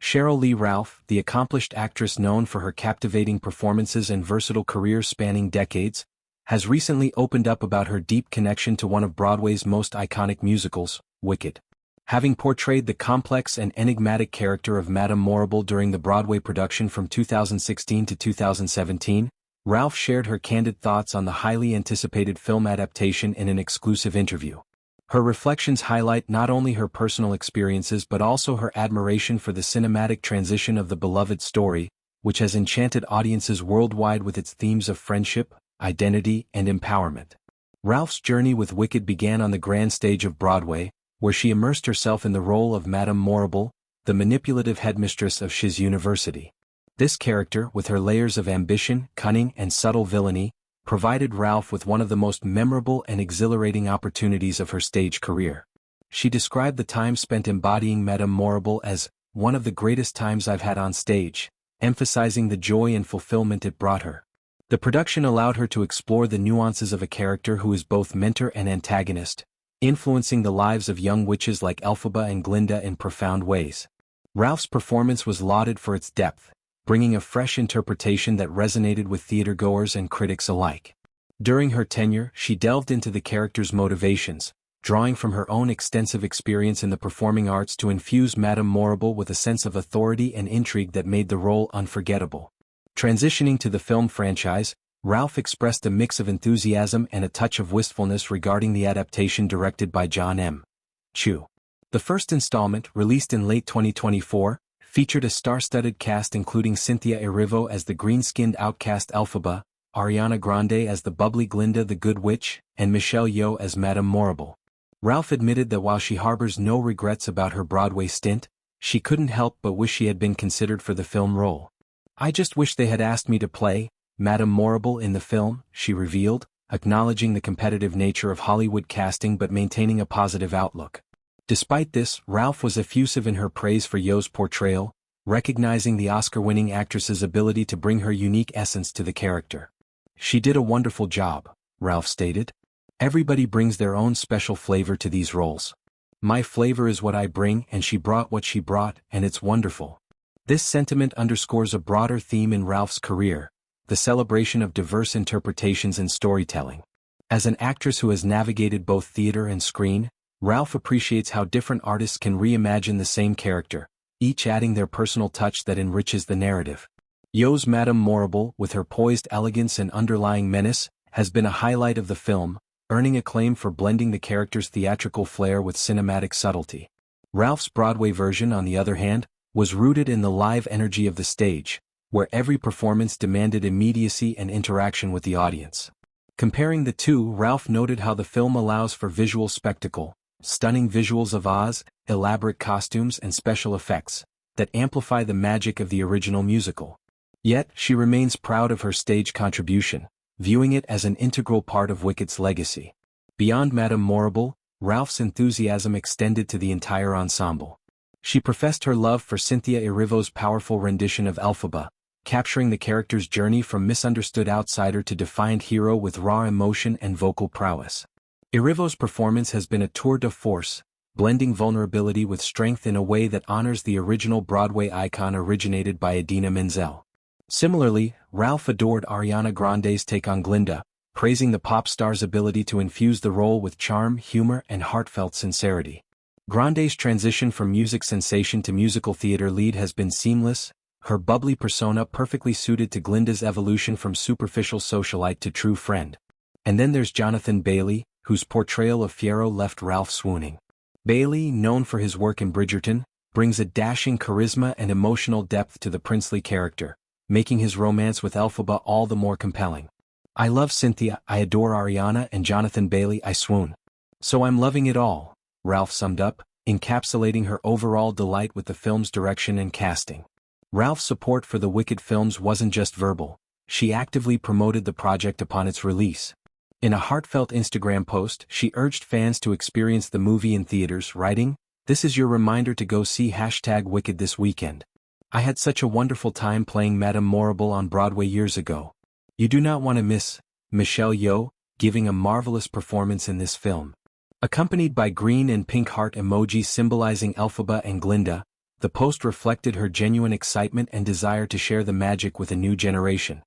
Sheryl Lee Ralph, the accomplished actress known for her captivating performances and versatile career spanning decades, has recently opened up about her deep connection to one of Broadway's most iconic musicals, Wicked. Having portrayed the complex and enigmatic character of Madame Morrible during the Broadway production from 2016 to 2017, Ralph shared her candid thoughts on the highly anticipated film adaptation in an exclusive interview. Her reflections highlight not only her personal experiences but also her admiration for the cinematic transition of the beloved story, which has enchanted audiences worldwide with its themes of friendship, identity, and empowerment. Ralph's journey with Wicked began on the grand stage of Broadway, where she immersed herself in the role of Madame Morrible, the manipulative headmistress of Shiz University. This character, with her layers of ambition, cunning, and subtle villainy, provided Ralph with one of the most memorable and exhilarating opportunities of her stage career. She described the time spent embodying Madame Morrible as one of the greatest times I've had on stage, emphasizing the joy and fulfillment it brought her. The production allowed her to explore the nuances of a character who is both mentor and antagonist, influencing the lives of young witches like Elphaba and Glinda in profound ways. Ralph's performance was lauded for its depth, bringing a fresh interpretation that resonated with theatergoers and critics alike. During her tenure, she delved into the character's motivations, drawing from her own extensive experience in the performing arts to infuse Madame Morrible with a sense of authority and intrigue that made the role unforgettable. Transitioning to the film franchise, Ralph expressed a mix of enthusiasm and a touch of wistfulness regarding the adaptation directed by John M. Chu. The first installment, released in late 2024, featured a star-studded cast including Cynthia Erivo as the green-skinned outcast Elphaba, Ariana Grande as the bubbly Glinda the Good Witch, and Michelle Yeoh as Madame Morrible. Ralph admitted that while she harbors no regrets about her Broadway stint, she couldn't help but wish she had been considered for the film role. "I just wish they had asked me to play Madame Morrible in the film," she revealed, acknowledging the competitive nature of Hollywood casting but maintaining a positive outlook. Despite this, Ralph was effusive in her praise for Yeoh's portrayal, recognizing the Oscar-winning actress's ability to bring her unique essence to the character. "She did a wonderful job," Ralph stated. "Everybody brings their own special flavor to these roles. My flavor is what I bring and she brought what she brought, and it's wonderful." This sentiment underscores a broader theme in Ralph's career, the celebration of diverse interpretations in storytelling. As an actress who has navigated both theater and screen, Ralph appreciates how different artists can reimagine the same character, each adding their personal touch that enriches the narrative. Yeoh's Madame Morrible, with her poised elegance and underlying menace, has been a highlight of the film, earning acclaim for blending the character's theatrical flair with cinematic subtlety. Ralph's Broadway version, on the other hand, was rooted in the live energy of the stage, where every performance demanded immediacy and interaction with the audience. Comparing the two, Ralph noted how the film allows for visual spectacle, stunning visuals of Oz, elaborate costumes and special effects, that amplify the magic of the original musical. Yet, she remains proud of her stage contribution, viewing it as an integral part of Wicked's legacy. Beyond Madame Morrible, Ralph's enthusiasm extended to the entire ensemble. She professed her love for Cynthia Erivo's powerful rendition of Elphaba, capturing the character's journey from misunderstood outsider to defiant hero with raw emotion and vocal prowess. Erivo's performance has been a tour de force, blending vulnerability with strength in a way that honors the original Broadway icon originated by Idina Menzel. Similarly, Ralph adored Ariana Grande's take on Glinda, praising the pop star's ability to infuse the role with charm, humor, and heartfelt sincerity. Grande's transition from music sensation to musical theater lead has been seamless, her bubbly persona perfectly suited to Glinda's evolution from superficial socialite to true friend. And then there's Jonathan Bailey, whose portrayal of Fiyero left Ralph swooning. Bailey, known for his work in Bridgerton, brings a dashing charisma and emotional depth to the princely character, making his romance with Elphaba all the more compelling. "I love Cynthia, I adore Ariana, and Jonathan Bailey, I swoon. So I'm loving it all," Ralph summed up, encapsulating her overall delight with the film's direction and casting. Ralph's support for the Wicked films wasn't just verbal, she actively promoted the project upon its release. In a heartfelt Instagram post, she urged fans to experience the movie in theaters, writing, "This is your reminder to go see #Wicked this weekend. I had such a wonderful time playing Madame Morrible on Broadway years ago. You do not want to miss Michelle Yeoh, giving a marvelous performance in this film." Accompanied by green and pink heart emojis symbolizing Elphaba and Glinda, The post reflected her genuine excitement and desire to share the magic with a new generation.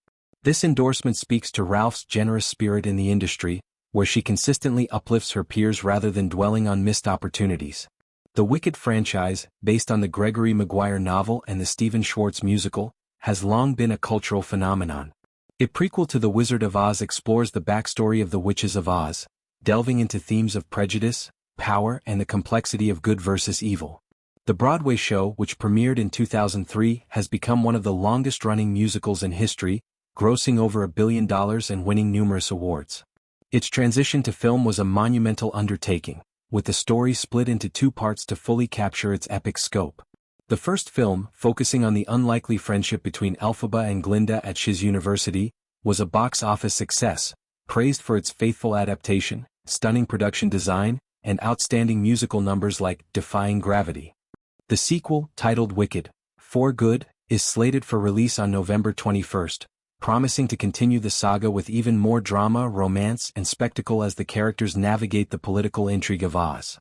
This endorsement speaks to Ralph's generous spirit in the industry, where she consistently uplifts her peers rather than dwelling on missed opportunities. The Wicked franchise, based on the Gregory Maguire novel and the Stephen Schwartz musical, has long been a cultural phenomenon. A prequel to The Wizard of Oz explores the backstory of the Witches of Oz, delving into themes of prejudice, power, and the complexity of good versus evil. The Broadway show, which premiered in 2003, has become one of the longest-running musicals in history, grossing over $1 billion and winning numerous awards. Its transition to film was a monumental undertaking, with the story split into two parts to fully capture its epic scope. The first film, focusing on the unlikely friendship between Elphaba and Glinda at Shiz University, was a box office success, praised for its faithful adaptation, stunning production design, and outstanding musical numbers like Defying Gravity. The sequel, titled Wicked, For Good, is slated for release on November 21st, promising to continue the saga with even more drama, romance, and spectacle as the characters navigate the political intrigue of Oz.